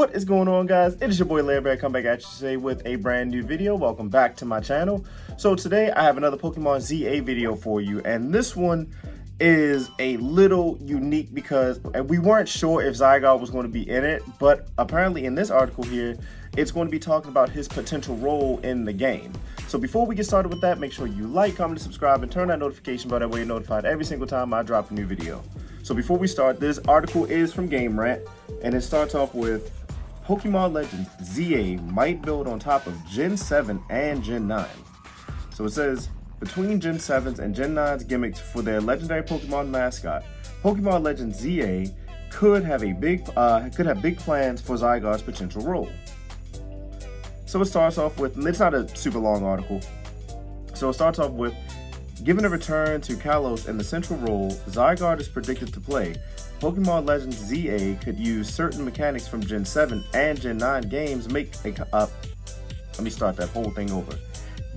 What is going on, guys? It is your boy Lambear coming back at you today with a brand new video. Welcome back to my channel. So today I have another Pokemon ZA video for you, and this one is a little unique because we weren't sure if Zygarde was going to be in it, but apparently in this article here, it's going to be talking about his potential role in the game. So before we get started with that, make sure you like, comment, subscribe, and turn that notification bell, that way you're notified every single time I drop a new video. So before we start, this article is from Game Rant, and it starts off with Pokemon Legends ZA might build on top of Gen 7 and Gen 9. So it says, between Gen 7's and Gen 9's gimmicks for their legendary Pokemon mascot, Pokemon Legends ZA could have big plans for Zygarde's potential role. So it starts off with, it's not a super long article. So it starts off with, given a return to Kalos in the central role Zygarde is predicted to play, Pokemon Legends ZA could use certain mechanics from Gen 7 and Gen 9 games let me start that whole thing over.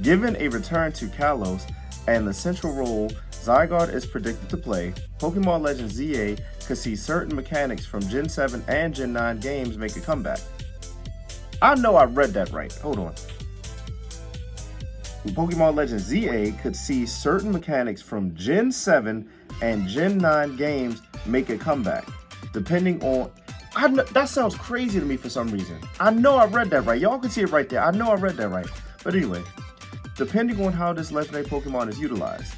Given a return to Kalos and the central role Zygarde is predicted to play, Pokemon Legends ZA could see certain mechanics from Gen 7 and Gen 9 games make a comeback. I know I read that right. Hold on. Pokemon Legends ZA could see certain mechanics from Gen 7 and Gen 9 games make a comeback, depending on... that sounds crazy to me for some reason. I know I read that right. Y'all can see it right there. I know I read that right. But anyway, depending on how this legendary Pokemon is utilized.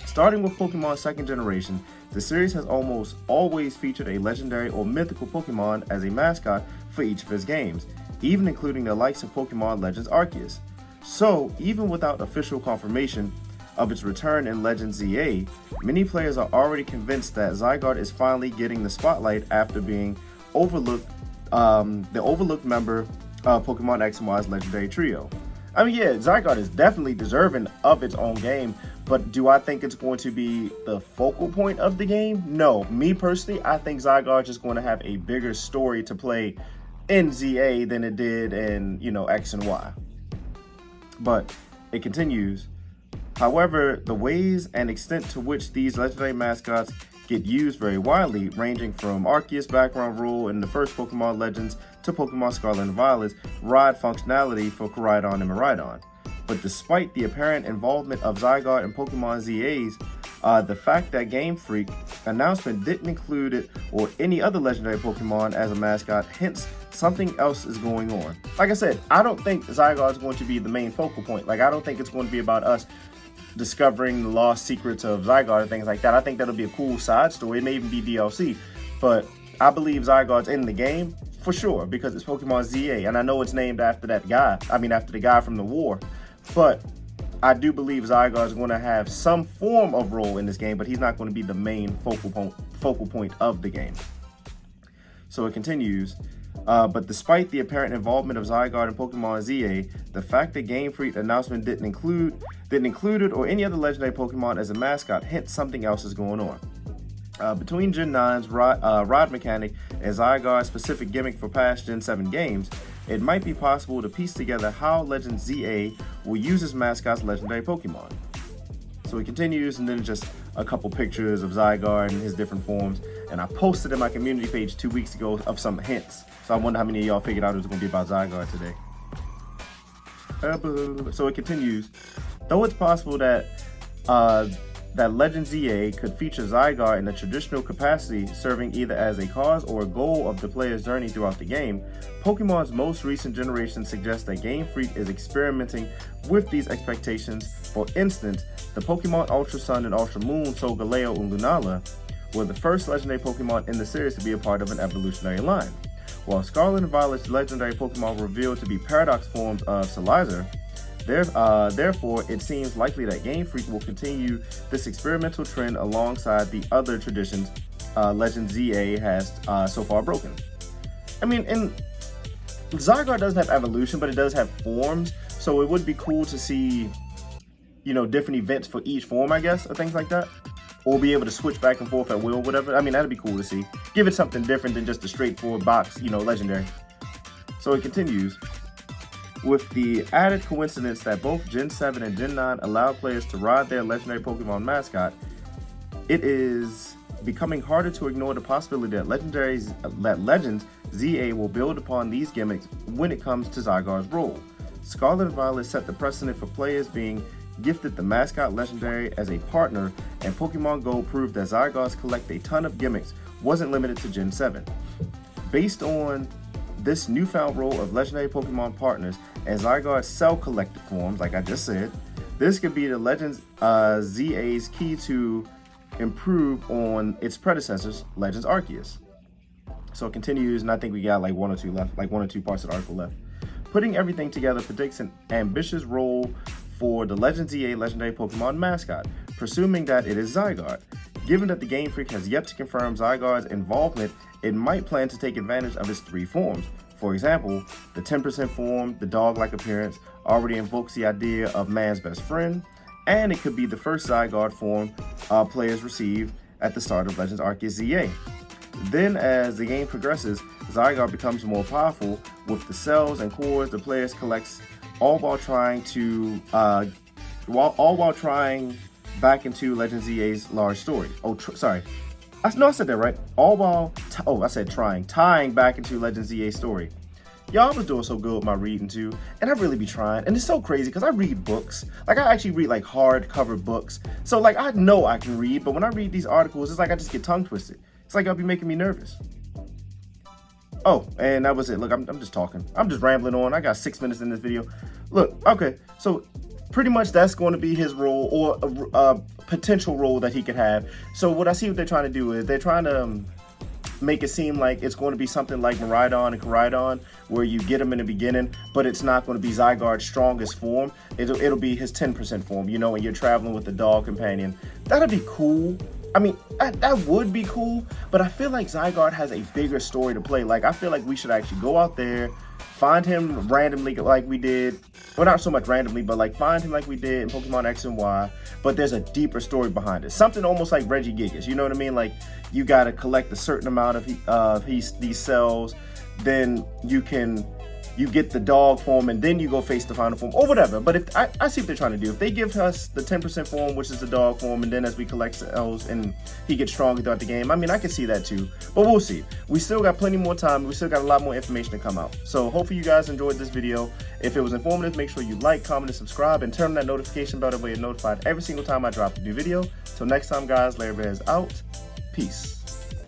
Starting with Pokemon 2nd Generation, the series has almost always featured a legendary or mythical Pokemon as a mascot for each of its games, even including the likes of Pokemon Legends Arceus. So, even without official confirmation of its return in Legends ZA, many players are already convinced that Zygarde is finally getting the spotlight after being overlooked, the overlooked member of Pokemon X and Y's legendary trio. I mean, yeah, Zygarde is definitely deserving of its own game, but do I think it's going to be the focal point of the game? No. Me personally, I think Zygarde is going to have a bigger story to play in ZA than it did in, X and Y. But it continues. However, the ways and extent to which these legendary mascots get used vary widely, ranging from Arceus' background role in the first Pokemon Legends to Pokemon Scarlet and Violet's ride functionality for Koraidon and Miraidon. But despite the apparent involvement of Zygarde in Pokemon ZA's, the fact that Game Freak announcement didn't include it or any other legendary Pokemon as a mascot hints something else is going on. Like I said, I don't think Zygarde is going to be the main focal point. Like, I don't think it's going to be about us discovering the lost secrets of Zygarde and things like that. I think that'll be a cool side story. It may even be DLC, but I believe Zygarde's in the game for sure because it's Pokemon ZA, and I know it's named after that guy. I mean, after the guy from the war, but I do believe Zygarde is going to have some form of role in this game, but he's not going to be the main focal point of the game. So it continues. But despite the apparent involvement of Zygarde in Pokemon ZA, the fact that Game Freak announcement didn't include it or any other legendary Pokemon as a mascot hints something else is going on. Between Gen 9's rod mechanic and Zygarde's specific gimmick for past Gen 7 games, it might be possible to piece together how Legends ZA will use its mascot's legendary Pokemon. So it continues, and then just a couple pictures of Zygarde and his different forms. And I posted in my community page 2 weeks ago of some hints. So I wonder how many of y'all figured out it was going to be about Zygarde today. So it continues. Though it's possible that Legend ZA could feature Zygarde in a traditional capacity, serving either as a cause or a goal of the player's journey throughout the game, Pokemon's most recent generation suggests that Game Freak is experimenting with these expectations. For instance, the Pokemon Ultra Sun and Ultra Moon, Solgaleo and Lunala, were the first legendary Pokemon in the series to be a part of an evolutionary line. While Scarlet and Violet's legendary Pokemon were revealed to be paradox forms of Salizer, therefore, it seems likely that Game Freak will continue this experimental trend alongside the other traditions Legend ZA has so far broken. I mean, Zygarde doesn't have evolution, but it does have forms, so it would be cool to see, different events for each form, I guess, or things like that. Or be able to switch back and forth at will, whatever. I mean, that'd be cool to see. Give it something different than just a straightforward box, legendary. So it continues. With the added coincidence that both Gen 7 and Gen 9 allow players to ride their legendary Pokemon mascot, it is becoming harder to ignore the possibility that Legends ZA will build upon these gimmicks when it comes to Zygarde's role. Scarlet and Violet set the precedent for players being gifted the mascot legendary as a partner, and Pokemon Go proved that Zygarde's collect a ton of gimmicks wasn't limited to Gen 7. Based on this newfound role of legendary Pokemon partners and Zygarde's cell collected forms, like I just said, this could be the Legends ZA's key to improve on its predecessors, Legends Arceus. So it continues, and I think we got like one or two left, like 1 or 2 parts of the article left. Putting everything together predicts an ambitious role for the Legends ZA legendary Pokemon mascot, presuming that it is Zygarde. Given that the Game Freak has yet to confirm Zygarde's involvement, it might plan to take advantage of its 3 forms. For example, the 10% form, the dog-like appearance, already invokes the idea of man's best friend, and it could be the first Zygarde form players receive at the start of Legends Arceus ZA. Then, as the game progresses, Zygarde becomes more powerful with the cells and cores the players collects, all while trying back into Legends ZA's large story. I said that right. Tying back into Legends ZA's story. Y'all, I was doing so good with my reading too, and I really be trying, and it's so crazy because I read books. Like, I actually read like hardcover books. So like, I know I can read, but when I read these articles, it's like I just get tongue twisted. It's like y'all be making me nervous. Oh, and that was it. Look, I'm just talking. I'm just rambling on. I got 6 minutes in this video. Look, okay, so pretty much that's going to be his role, or a potential role that he could have. So what I see what they're trying to do is they're trying to make it seem like it's going to be something like Miraidon and Koraidon, where you get him in the beginning, but it's not going to be Zygarde's strongest form. It'll be his 10% form, you know, and you're traveling with the dog companion. That'd be cool. I mean, that would be cool, but I feel like Zygarde has a bigger story to play. Like, I feel like we should actually go out there, find him randomly like we did. Well, not so much randomly, but like find him like we did in Pokemon X and Y, but there's a deeper story behind it. Something almost like Regigigas, you know what I mean? Like, you got to collect a certain amount of these cells, then you get the dog form, and then you go face the final form, or whatever. But if I see what they're trying to do. If they give us the 10% form, which is the dog form, and then as we collect cells and he gets stronger throughout the game, I mean, I can see that too. But we'll see. We still got plenty more time. We still got a lot more information to come out. So hopefully you guys enjoyed this video. If it was informative, make sure you like, comment, and subscribe, and turn on that notification bell that way you're notified every single time I drop a new video. Till next time, guys, Larry Bear is out. Peace.